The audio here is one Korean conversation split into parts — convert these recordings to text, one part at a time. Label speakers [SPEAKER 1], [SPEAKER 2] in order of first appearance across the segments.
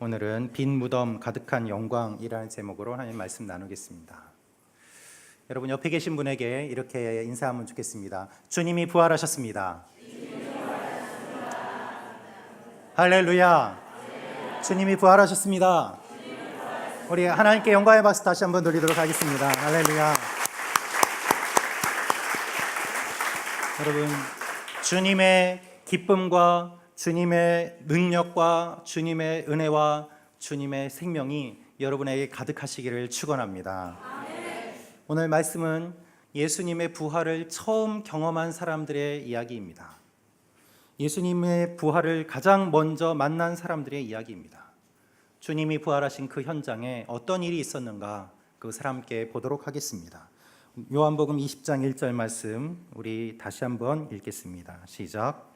[SPEAKER 1] 오늘은 빈 무덤 가득한 영광이라는 제목으로 하나님 말씀 나누겠습니다. 여러분 옆에 계신 분에게 이렇게 인사하면 좋겠습니다. 주님이 부활하셨습니다. 할렐루야. 주님이 부활하셨습니다. 우리 하나님께 영광의 박수 다시 한번 돌리도록 하겠습니다. 할렐루야. 여러분, 주님의 기쁨과 주님의 능력과 주님의 은혜와 주님의 생명이 여러분에게 가득하시기를 축원합니다. 오늘 말씀은 예수님의 부활을 처음 경험한 사람들의 이야기입니다. 예수님의 부활을 가장 먼저 만난 사람들의 이야기입니다. 주님이 부활하신 그 현장에 어떤 일이 있었는가 그것을 함께 보도록 하겠습니다. 요한복음 20장 1절 말씀 우리 다시 한번 읽겠습니다. 시작.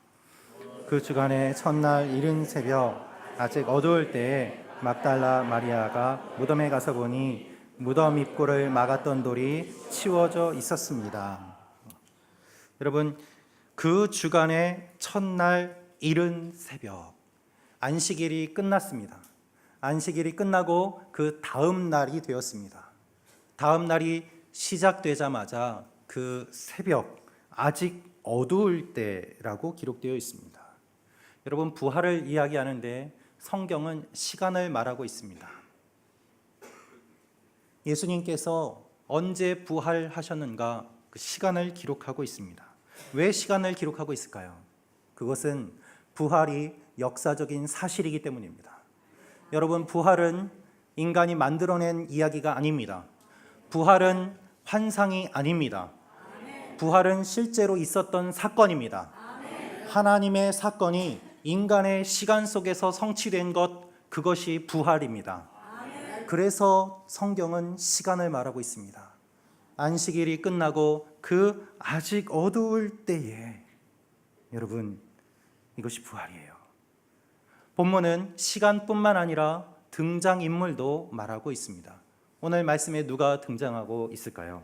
[SPEAKER 1] 그 주간의 첫날 이른 새벽 아직 어두울 때에 막달라 마리아가 무덤에 가서 보니 무덤 입구를 막았던 돌이 치워져 있었습니다. 여러분, 그 주간의 첫날 이른 새벽 안식일이 끝났습니다. 안식일이 끝나고 그 다음 날이 되었습니다. 다음 날이 시작되자마자 그 새벽 아직 어두울 때라고 기록되어 있습니다. 여러분, 부활을 이야기하는데 성경은 시간을 말하고 있습니다. 예수님께서 언제 부활하셨는가 그 시간을 기록하고 있습니다. 왜 시간을 기록하고 있을까요? 그것은 부활이 역사적인 사실이기 때문입니다. 여러분, 부활은 인간이 만들어낸 이야기가 아닙니다. 부활은 환상이 아닙니다. 부활은 실제로 있었던 사건입니다. 하나님의 사건이 인간의 시간 속에서 성취된 것, 그것이 부활입니다. 그래서 성경은 시간을 말하고 있습니다. 안식일이 끝나고 그 아직 어두울 때에 여러분, 이것이 부활이에요. 본문은 시간뿐만 아니라 등장인물도 말하고 있습니다. 오늘 말씀에 누가 등장하고 있을까요?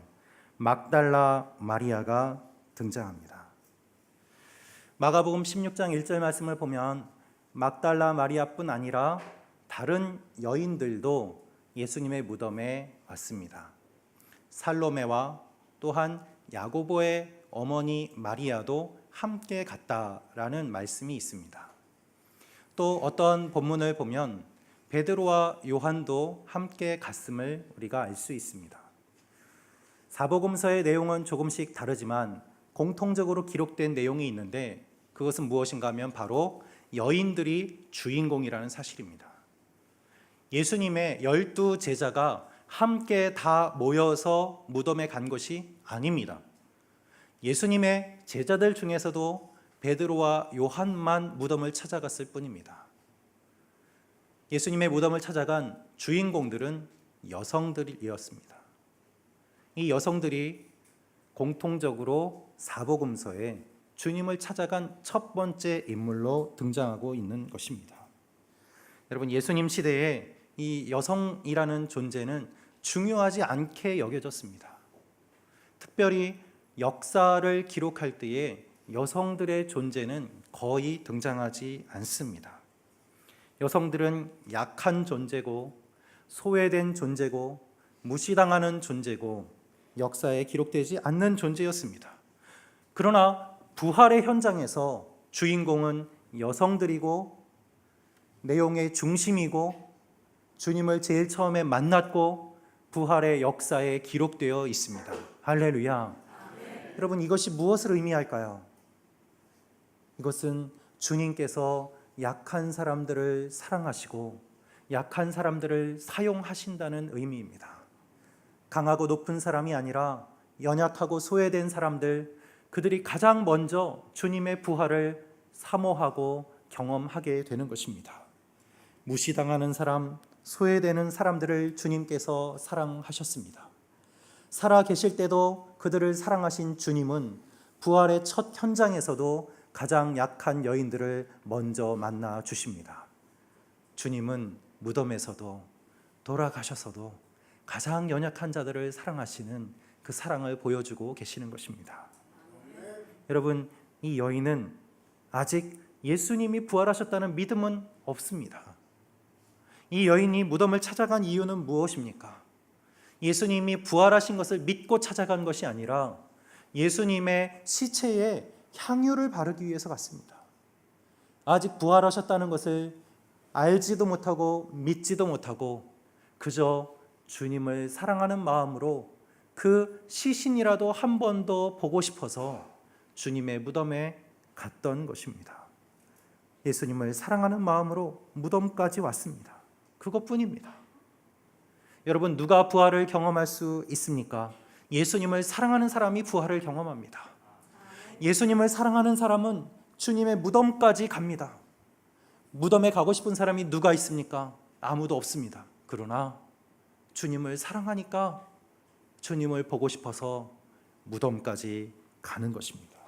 [SPEAKER 1] 막달라 마리아가 등장합니다. 마가복음 16장 1절 말씀을 보면 막달라 마리아뿐 아니라 다른 여인들도 예수님의 무덤에 왔습니다. 살로메와 또한 야고보의 어머니 마리아도 함께 갔다라는 말씀이 있습니다. 또 어떤 본문을 보면 베드로와 요한도 함께 갔음을 우리가 알 수 있습니다. 사복음서의 내용은 조금씩 다르지만 공통적으로 기록된 내용이 있는데 그것은 무엇인가 하면 바로 여인들이 주인공이라는 사실입니다. 예수님의 12 제자가 함께 다 모여서 무덤에 간 것이 아닙니다. 예수님의 제자들 중에서도 베드로와 요한만 무덤을 찾아갔을 뿐입니다. 예수님의 무덤을 찾아간 주인공들은 여성들이었습니다. 이 여성들이 공통적으로 사복음서에 주님을 찾아간 첫 번째 인물로 등장하고 있는 것입니다. 여러분, 예수님 시대에 이 여성이라는 존재는 중요하지 않게 여겨졌습니다. 특별히 역사를 기록할 때에 여성들의 존재는 거의 등장하지 않습니다. 여성들은 약한 존재고 소외된 존재고 무시당하는 존재고 역사에 기록되지 않는 존재였습니다. 그러나 부활의 현장에서 주인공은 여성들이고 내용의 중심이고 주님을 제일 처음에 만났고 부활의 역사에 기록되어 있습니다. 할렐루야. 여러분, 이것이 무엇을 의미할까요? 이것은 주님께서 약한 사람들을 사랑하시고 약한 사람들을 사용하신다는 의미입니다. 강하고 높은 사람이 아니라 연약하고 소외된 사람들, 그들이 가장 먼저 주님의 부활을 사모하고 경험하게 되는 것입니다. 무시당하는 사람, 소외되는 사람들을 주님께서 사랑하셨습니다. 살아 계실 때도 그들을 사랑하신 주님은 부활의 첫 현장에서도 가장 약한 여인들을 먼저 만나 주십니다. 주님은 무덤에서도 돌아가셔서도 가장 연약한 자들을 사랑하시는 그 사랑을 보여주고 계시는 것입니다. 여러분, 이 여인은 아직 예수님이 부활하셨다는 믿음은 없습니다. 이 여인이 무덤을 찾아간 이유는 무엇입니까? 예수님이 부활하신 것을 믿고 찾아간 것이 아니라 예수님의 시체에 향유를 바르기 위해서 갔습니다. 아직 부활하셨다는 것을 알지도 못하고 믿지도 못하고 그저 주님을 사랑하는 마음으로 그 시신이라도 한 번 더 보고 싶어서 주님의 무덤에 갔던 것입니다. 예수님을 사랑하는 마음으로 무덤까지 왔습니다. 그것뿐입니다. 여러분, 누가 부활을 경험할 수 있습니까? 예수님을 사랑하는 사람이 부활을 경험합니다. 예수님을 사랑하는 사람은 주님의 무덤까지 갑니다. 무덤에 가고 싶은 사람이 누가 있습니까? 아무도 없습니다. 그러나 주님을 사랑하니까 주님을 보고 싶어서 무덤까지 가는 것입니다.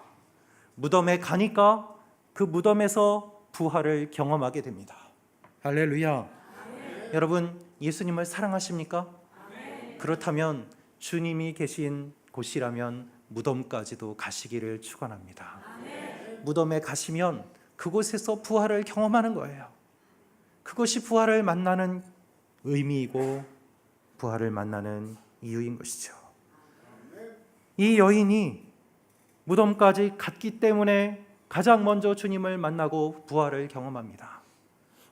[SPEAKER 1] 무덤에 가니까 그 무덤에서 부활을 경험하게 됩니다. 할렐루야. 여러분, 예수님을 사랑하십니까? 그렇다면 주님이 계신 곳이라면 무덤까지도 가시기를 축원합니다. 무덤에 가시면 그곳에서 부활을 경험하는 거예요. 그것이 부활을 만나는 의미이고 부활을 만나는 이유인 것이죠. 이 여인이 무덤까지 갔기 때문에 가장 먼저 주님을 만나고 부활을 경험합니다.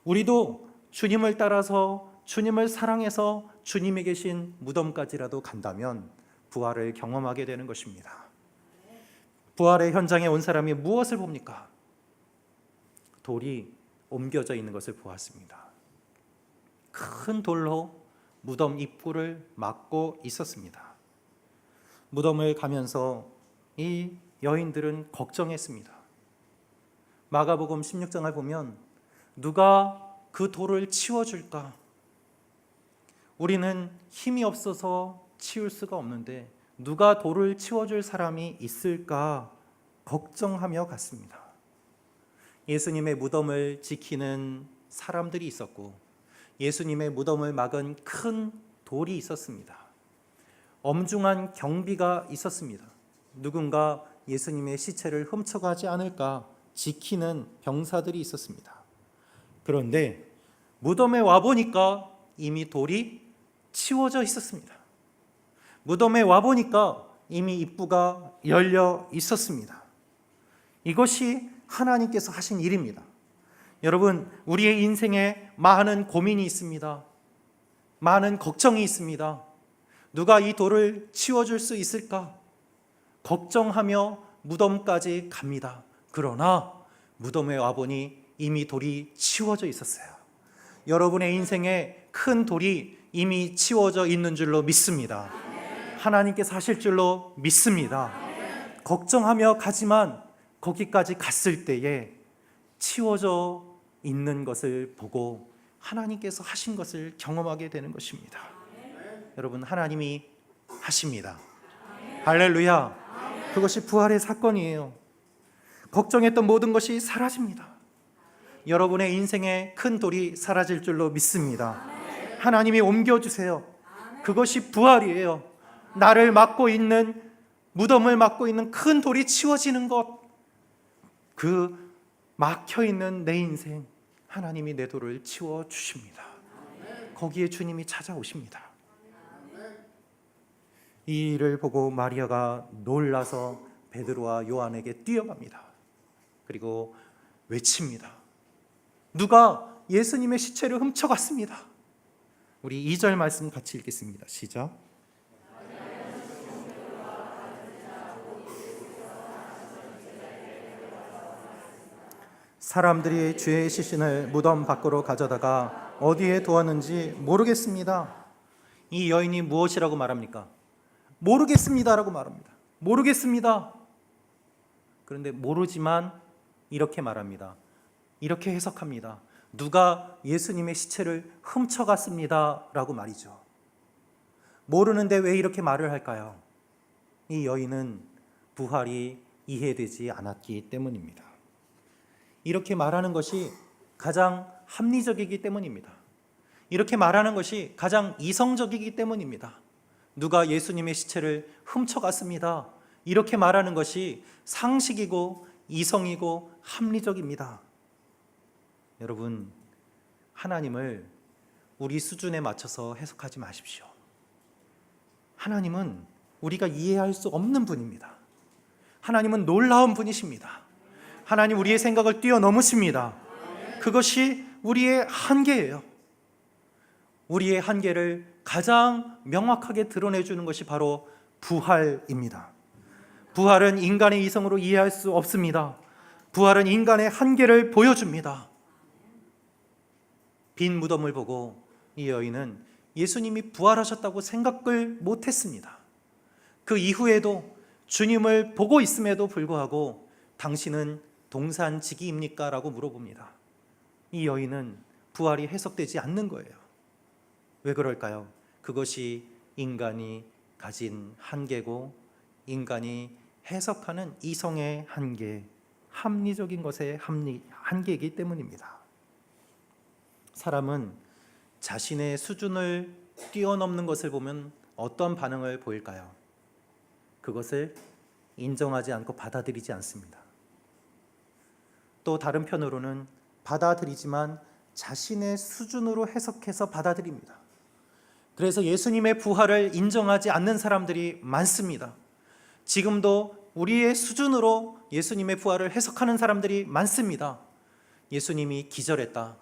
[SPEAKER 1] 우리도 주님을 따라서 주님을 사랑해서 주님이 계신 무덤까지라도 간다면 부활을 경험하게 되는 것입니다. 부활의 현장에 온 사람이 무엇을 봅니까? 돌이 옮겨져 있는 것을 보았습니다. 큰 돌로 무덤 입구를 막고 있었습니다. 무덤을 가면서 이 여인들은 걱정했습니다. 마가복음 16장을 보면 누가 그 돌을 치워줄까? 우리는 힘이 없어서 치울 수가 없는데 누가 돌을 치워줄 사람이 있을까 걱정하며 갔습니다. 예수님의 무덤을 지키는 사람들이 있었고 예수님의 무덤을 막은 큰 돌이 있었습니다. 엄중한 경비가 있었습니다. 누군가 예수님의 시체를 훔쳐가지 않을까 지키는 병사들이 있었습니다. 그런데 무덤에 와보니까 이미 돌이 치워져 있었습니다. 무덤에 와보니까 이미 입구가 열려 있었습니다. 이것이 하나님께서 하신 일입니다. 여러분, 우리의 인생에 많은 고민이 있습니다. 많은 걱정이 있습니다. 누가 이 돌을 치워줄 수 있을까? 걱정하며 무덤까지 갑니다. 그러나 무덤에 와보니 이미 돌이 치워져 있었어요. 여러분의 인생에 큰 돌이 이미 치워져 있는 줄로 믿습니다. 하나님께서 하실 줄로 믿습니다. 걱정하며 가지만 거기까지 갔을 때에 치워져 있는 것을 보고 하나님께서 하신 것을 경험하게 되는 것입니다. 여러분, 하나님이 하십니다. 할렐루야. 그것이 부활의 사건이에요. 걱정했던 모든 것이 사라집니다. 여러분의 인생에 큰 돌이 사라질 줄로 믿습니다. 하나님이 옮겨주세요. 그것이 부활이에요. 나를 막고 있는, 무덤을 막고 있는 큰 돌이 치워지는 것, 그 막혀있는 내 인생, 하나님이 내 돌을 치워주십니다. 거기에 주님이 찾아오십니다. 이 일을 보고 마리아가 놀라서 베드로와 요한에게 뛰어갑니다. 그리고 외칩니다. 누가 예수님의 시체를 훔쳐갔습니다. 우리 2절 말씀 같이 읽겠습니다. 시작. 사람들이 주의 시신을 무덤 밖으로 가져다가 어디에 두었는지 모르겠습니다. 이 여인이 무엇이라고 말합니까? 모르겠습니다라고 말합니다. 모르겠습니다. 그런데 모르지만 이렇게 말합니다. 이렇게 해석합니다. 누가 예수님의 시체를 훔쳐갔습니다 라고 말이죠. 모르는데 왜 이렇게 말을 할까요? 이 여인은 부활이 이해되지 않았기 때문입니다. 이렇게 말하는 것이 가장 합리적이기 때문입니다. 이렇게 말하는 것이 가장 이성적이기 때문입니다. 누가 예수님의 시체를 훔쳐갔습니다. 이렇게 말하는 것이 상식이고 이성이고 합리적입니다. 여러분, 하나님을 우리 수준에 맞춰서 해석하지 마십시오. 하나님은 우리가 이해할 수 없는 분입니다. 하나님은 놀라운 분이십니다. 하나님 우리의 생각을 뛰어넘으십니다. 그것이 우리의 한계예요. 우리의 한계를 가장 명확하게 드러내주는 것이 바로 부활입니다. 부활은 인간의 이성으로 이해할 수 없습니다. 부활은 인간의 한계를 보여줍니다. 빈 무덤을 보고 이 여인은 예수님이 부활하셨다고 생각을 못했습니다. 그 이후에도 주님을 보고 있음에도 불구하고 당신은 동산지기입니까? 라고 물어봅니다. 이 여인은 부활이 해석되지 않는 거예요. 왜 그럴까요? 그것이 인간이 가진 한계고 인간이 해석하는 이성의 한계, 합리적인 것의 한계이기 때문입니다. 사람은 자신의 수준을 뛰어넘는 것을 보면 어떤 반응을 보일까요? 그것을 인정하지 않고 받아들이지 않습니다. 또 다른 편으로는 받아들이지만 자신의 수준으로 해석해서 받아들입니다. 그래서 예수님의 부활을 인정하지 않는 사람들이 많습니다. 지금도 우리의 수준으로 예수님의 부활을 해석하는 사람들이 많습니다. 예수님이 기절했다.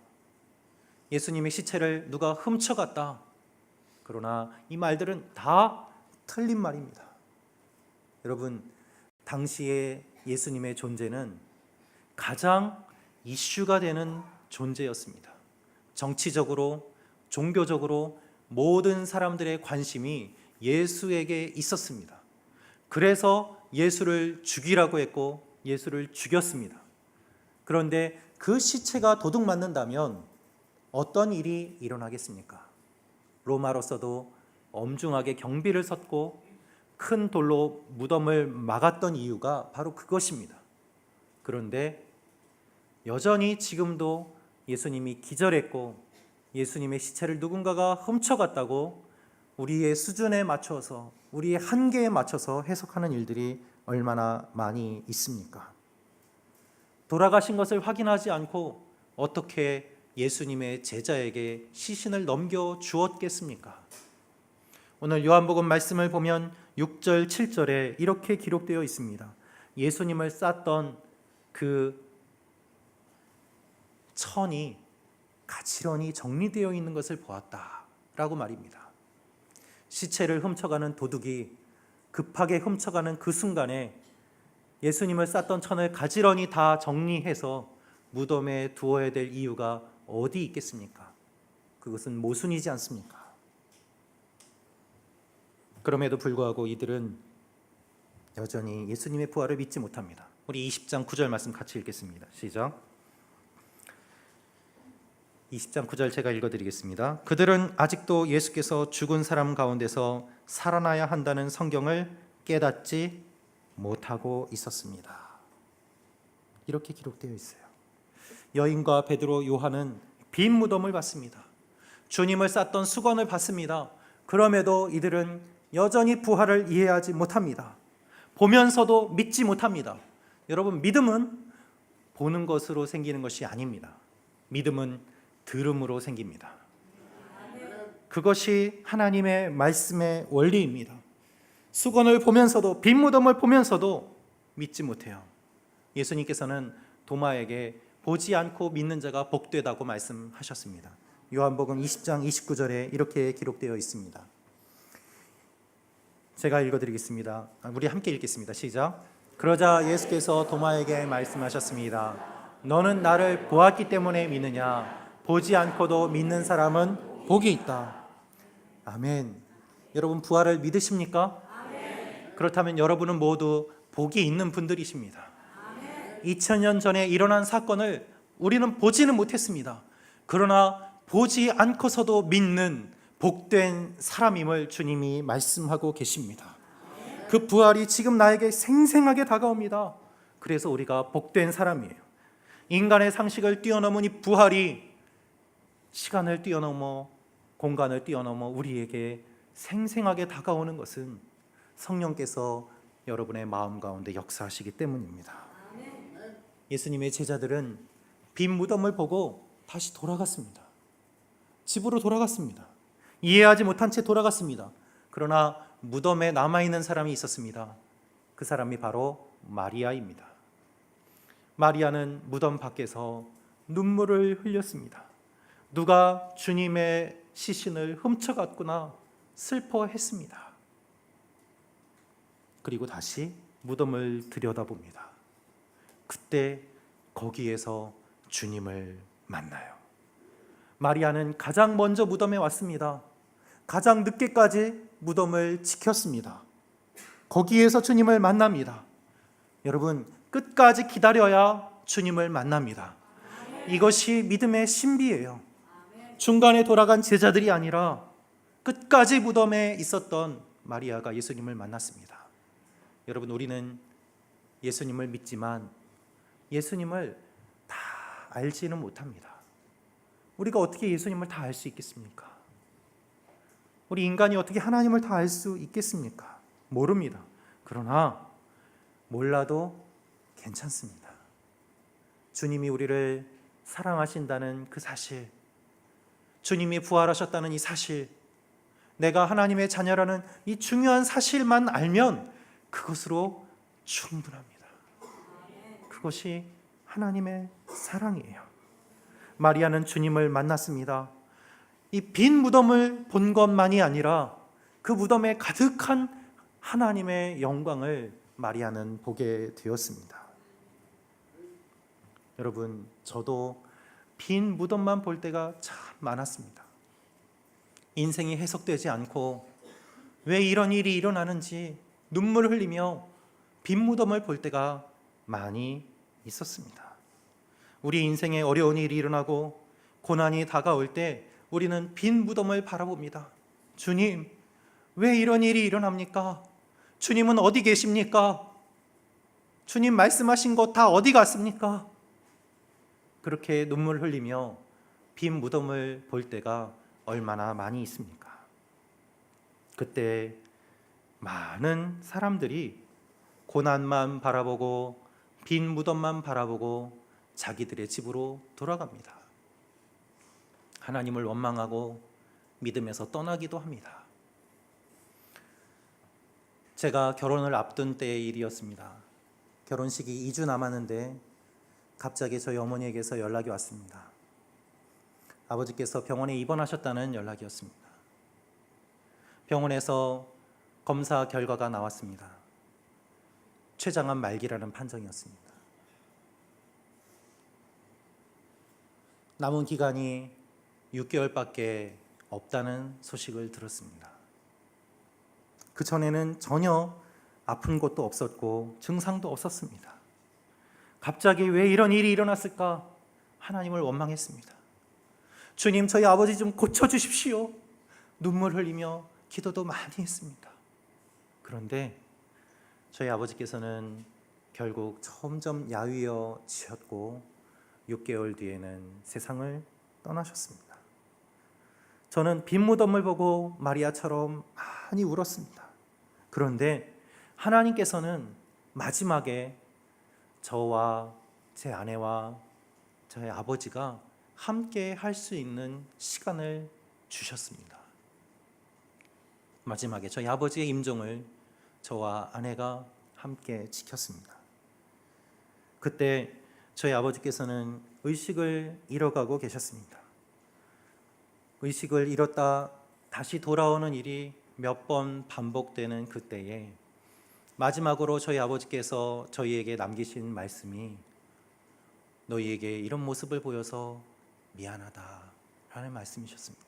[SPEAKER 1] 예수님의 시체를 누가 훔쳐갔다. 그러나 이 말들은 다 틀린 말입니다. 여러분, 당시에 예수님의 존재는 가장 이슈가 되는 존재였습니다. 정치적으로, 종교적으로 모든 사람들의 관심이 예수에게 있었습니다. 그래서 예수를 죽이라고 했고 예수를 죽였습니다. 그런데 그 시체가 도둑 맞는다면 어떤 일이 일어나겠습니까? 로마로서도 엄중하게 경비를 섰고 큰 돌로 무덤을 막았던 이유가 바로 그것입니다. 그런데 여전히 지금도 예수님이 기절했고 예수님의 시체를 누군가가 훔쳐갔다고 우리의 수준에 맞춰서, 우리의 한계에 맞춰서 해석하는 일들이 얼마나 많이 있습니까? 돌아가신 것을 확인하지 않고 어떻게 예수님의 제자에게 시신을 넘겨 주었겠습니까? 오늘 요한복음 말씀을 보면 6절, 7절에 이렇게 기록되어 있습니다. 예수님을 쌌던 그 천이 가지런히 정리되어 있는 것을 보았다라고 말입니다. 시체를 훔쳐가는 도둑이 급하게 훔쳐가는 그 순간에 예수님을 쌌던 천을 가지런히 다 정리해서 무덤에 두어야 될 이유가 어디 있겠습니까? 그것은 모순이지 않습니까? 그럼에도 불구하고 이들은 여전히 예수님의 부활을 믿지 못합니다. 우리 20장 9절 말씀 같이 읽겠습니다. 시작. 20장 9절 제가 읽어드리겠습니다. 그들은 아직도 예수께서 죽은 사람 가운데서 살아나야 한다는 성경을 깨닫지 못하고 있었습니다. 이렇게 기록되어 있어요. 여인과 베드로, 요한은 빈 무덤을 봤습니다. 주님을 쌌던 수건을 봤습니다. 그럼에도 이들은 여전히 부활을 이해하지 못합니다. 보면서도 믿지 못합니다. 여러분, 믿음은 보는 것으로 생기는 것이 아닙니다. 믿음은 들음으로 생깁니다. 그것이 하나님의 말씀의 원리입니다. 수건을 보면서도, 빈 무덤을 보면서도 믿지 못해요. 예수님께서는 도마에게 보지 않고 믿는 자가 복되다고 말씀하셨습니다. 요한복음 20장 29절에 이렇게 기록되어 있습니다. 제가 읽어드리겠습니다. 우리 함께 읽겠습니다. 시작. 그러자 예수께서 도마에게 말씀하셨습니다. 너는 나를 보았기 때문에 믿느냐? 보지 않고도 믿는 사람은 복이 있다. 아멘. 여러분, 부활을 믿으십니까? 아멘. 그렇다면 여러분은 모두 복이 있는 분들이십니다. 아멘. 2000년 전에 일어난 사건을 우리는 보지는 못했습니다. 그러나 보지 않고서도 믿는 복된 사람임을 주님이 말씀하고 계십니다. 그 부활이 지금 나에게 생생하게 다가옵니다. 그래서 우리가 복된 사람이에요. 인간의 상식을 뛰어넘은 이 부활이 시간을 뛰어넘어 공간을 뛰어넘어 우리에게 생생하게 다가오는 것은 성령께서 여러분의 마음 가운데 역사하시기 때문입니다. 예수님의 제자들은 빈 무덤을 보고 다시 돌아갔습니다. 집으로 돌아갔습니다. 이해하지 못한 채 돌아갔습니다. 그러나 무덤에 남아있는 사람이 있었습니다. 그 사람이 바로 마리아입니다. 마리아는 무덤 밖에서 눈물을 흘렸습니다. 누가 주님의 시신을 훔쳐갔구나 슬퍼했습니다. 그리고 다시 무덤을 들여다봅니다. 그때 거기에서 주님을 만나요. 마리아는 가장 먼저 무덤에 왔습니다. 가장 늦게까지 무덤을 지켰습니다. 거기에서 주님을 만납니다. 여러분, 끝까지 기다려야 주님을 만납니다. 이것이 믿음의 신비예요. 중간에 돌아간 제자들이 아니라 끝까지 무덤에 있었던 마리아가 예수님을 만났습니다. 여러분, 우리는 예수님을 믿지만 예수님을 다 알지는 못합니다. 우리가 어떻게 예수님을 다 알 수 있겠습니까? 우리 인간이 어떻게 하나님을 다 알 수 있겠습니까? 모릅니다. 그러나 몰라도 괜찮습니다. 주님이 우리를 사랑하신다는 그 사실, 주님이 부활하셨다는 이 사실, 내가 하나님의 자녀라는 이 중요한 사실만 알면 그것으로 충분합니다. 그것이 하나님의 사랑이에요. 마리아는 주님을 만났습니다. 이 빈 무덤을 본 것만이 아니라 그 무덤에 가득한 하나님의 영광을 마리아는 보게 되었습니다. 여러분, 저도 빈 무덤만 볼 때가 참 많았습니다. 인생이 해석되지 않고 왜 이런 일이 일어나는지 눈물을 흘리며 빈 무덤을 볼 때가 많이 있었습니다. 우리 인생에 어려운 일이 일어나고 고난이 다가올 때 우리는 빈 무덤을 바라봅니다. 주님, 왜 이런 일이 일어납니까? 주님은 어디 계십니까? 주님 말씀하신 것 다 어디 갔습니까? 그렇게 눈물 흘리며 빈 무덤을 볼 때가 얼마나 많이 있습니까? 그때 많은 사람들이 고난만 바라보고 빈 무덤만 바라보고 자기들의 집으로 돌아갑니다. 하나님을 원망하고 믿음에서 떠나기도 합니다. 제가 결혼을 앞둔 때의 일이었습니다. 결혼식이 2주 남았는데 갑자기 저희 어머니에게서 연락이 왔습니다. 아버지께서 병원에 입원하셨다는 연락이었습니다. 병원에서 검사 결과가 나왔습니다. 췌장암 말기라는 판정이었습니다. 남은 기간이 6개월밖에 없다는 소식을 들었습니다. 그 전에는 전혀 아픈 것도 없었고 증상도 없었습니다. 갑자기 왜 이런 일이 일어났을까? 하나님을 원망했습니다. 주님, 저희 아버지 좀 고쳐주십시오. 눈물 흘리며 기도도 많이 했습니다. 그런데 저희 아버지께서는 결국 점점 야위어지셨고 6개월 뒤에는 세상을 떠나셨습니다. 저는 빈 무덤을 보고 마리아처럼 많이 울었습니다. 그런데 하나님께서는 마지막에 저와 제 아내와 저희 아버지가 함께 할 수 있는 시간을 주셨습니다. 마지막에 저희 아버지의 임종을 저와 아내가 함께 지켰습니다. 그때 저희 아버지께서는 의식을 잃어가고 계셨습니다. 의식을 잃었다 다시 돌아오는 일이 몇 번 반복되는 그때에 마지막으로 저희 아버지께서 저희에게 남기신 말씀이 너희에게 이런 모습을 보여서 미안하다 라는 말씀이셨습니다.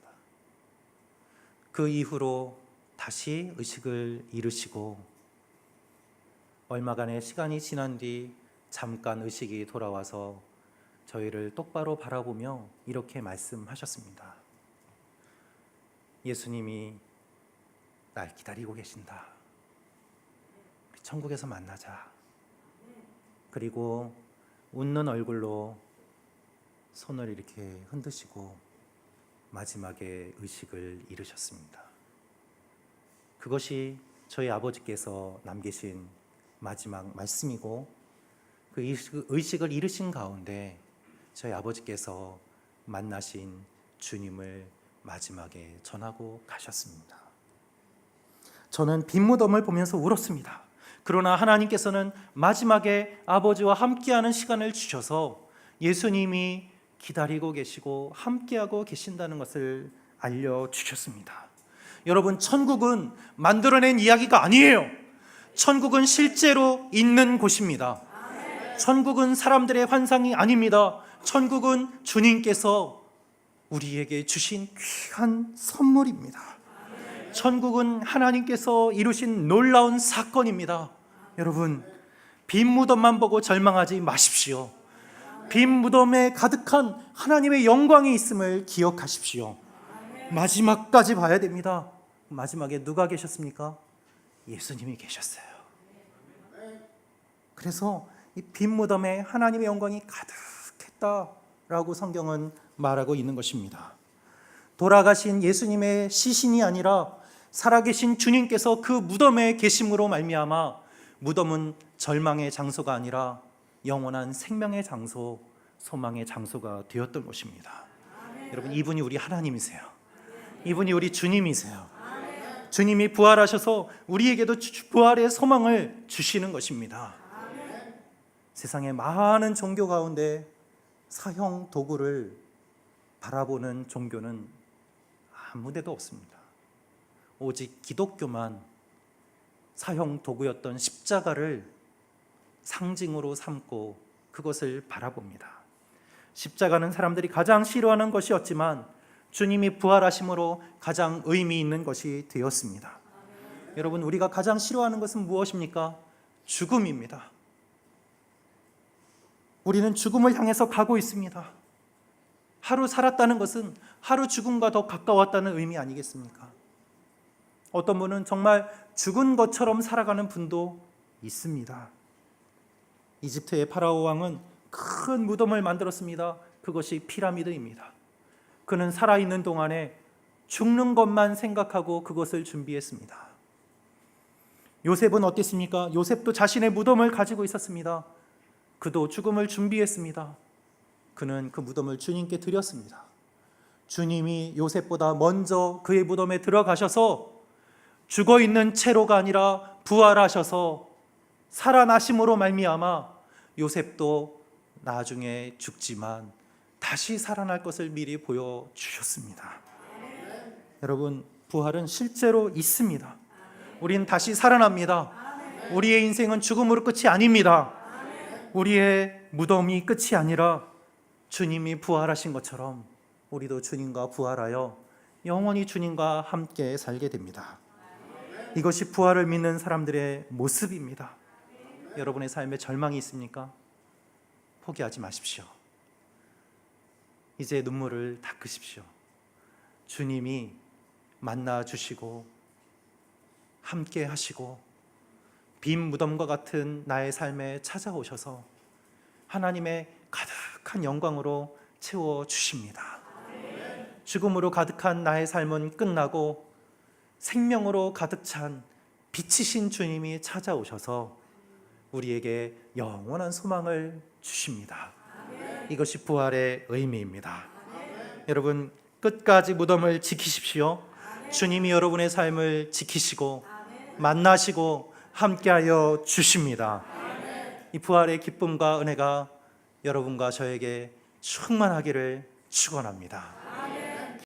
[SPEAKER 1] 그 이후로 다시 의식을 잃으시고 얼마간의 시간이 지난 뒤 잠깐 의식이 돌아와서 저희를 똑바로 바라보며 이렇게 말씀하셨습니다. 예수님이 날 기다리고 계신다. 우리 천국에서 만나자. 그리고 웃는 얼굴로 손을 이렇게 흔드시고 마지막에 의식을 잃으셨습니다. 그것이 저희 아버지께서 남기신 마지막 말씀이고 그 의식을 잃으신 가운데 저희 아버지께서 만나신 주님을 마지막에 전하고 가셨습니다. 저는 빈 무덤을 보면서 울었습니다. 그러나 하나님께서는 마지막에 아버지와 함께하는 시간을 주셔서 예수님이 기다리고 계시고 함께하고 계신다는 것을 알려주셨습니다. 여러분, 천국은 만들어낸 이야기가 아니에요. 천국은 실제로 있는 곳입니다. 천국은 사람들의 환상이 아닙니다. 천국은 주님께서 우리에게 주신 귀한 선물입니다. 천국은 하나님께서 이루신 놀라운 사건입니다. 여러분, 빈 무덤만 보고 절망하지 마십시오. 빈 무덤에 가득한 하나님의 영광이 있음을 기억하십시오. 마지막까지 봐야 됩니다. 마지막에 누가 계셨습니까? 예수님이 계셨어요. 그래서 이 빈 무덤에 하나님의 영광이 가득했다라고 성경은 말하고 있는 것입니다. 돌아가신 예수님의 시신이 아니라 살아계신 주님께서 그 무덤에 계심으로 말미암아 무덤은 절망의 장소가 아니라 영원한 생명의 장소, 소망의 장소가 되었던 것입니다. 여러분, 이분이 우리 하나님이세요. 이분이 우리 주님이세요. 주님이 부활하셔서 우리에게도 부활의 소망을 주시는 것입니다. 세상의 많은 종교 가운데 사형 도구를 바라보는 종교는 아무 데도 없습니다. 오직 기독교만 사형 도구였던 십자가를 상징으로 삼고 그것을 바라봅니다. 십자가는 사람들이 가장 싫어하는 것이었지만 주님이 부활하심으로 가장 의미 있는 것이 되었습니다. 여러분, 우리가 가장 싫어하는 것은 무엇입니까? 죽음입니다. 우리는 죽음을 향해서 가고 있습니다. 하루 살았다는 것은 하루 죽음과 더 가까웠다는 의미 아니겠습니까? 어떤 분은 정말 죽은 것처럼 살아가는 분도 있습니다. 이집트의 파라오 왕은 큰 무덤을 만들었습니다. 그것이 피라미드입니다. 그는 살아있는 동안에 죽는 것만 생각하고 그것을 준비했습니다. 요셉은 어땠습니까? 요셉도 자신의 무덤을 가지고 있었습니다. 그도 죽음을 준비했습니다. 그는 그 무덤을 주님께 드렸습니다. 주님이 요셉보다 먼저 그의 무덤에 들어가셔서 죽어있는 채로가 아니라 부활하셔서 살아나심으로 말미암아 요셉도 나중에 죽지만 다시 살아날 것을 미리 보여주셨습니다. 여러분, 부활은 실제로 있습니다. 우린 다시 살아납니다. 우리의 인생은 죽음으로 끝이 아닙니다. 우리의 무덤이 끝이 아니라 주님이 부활하신 것처럼 우리도 주님과 부활하여 영원히 주님과 함께 살게 됩니다. 이것이 부활을 믿는 사람들의 모습입니다. 여러분의 삶에 절망이 있습니까? 포기하지 마십시오. 이제 눈물을 닦으십시오. 주님이 만나 주시고 함께 하시고 빈 무덤과 같은 나의 삶에 찾아오셔서 하나님의 가득한 영광으로 채워주십니다. 죽음으로 가득한 나의 삶은 끝나고 생명으로 가득 찬 빛이신 주님이 찾아오셔서 우리에게 영원한 소망을 주십니다. 이것이 부활의 의미입니다. 여러분, 끝까지 무덤을 지키십시오. 주님이 여러분의 삶을 지키시고 만나시고 함께하여 주십니다. 이 부활의 기쁨과 은혜가 여러분과 저에게 충만하기를 축원합니다.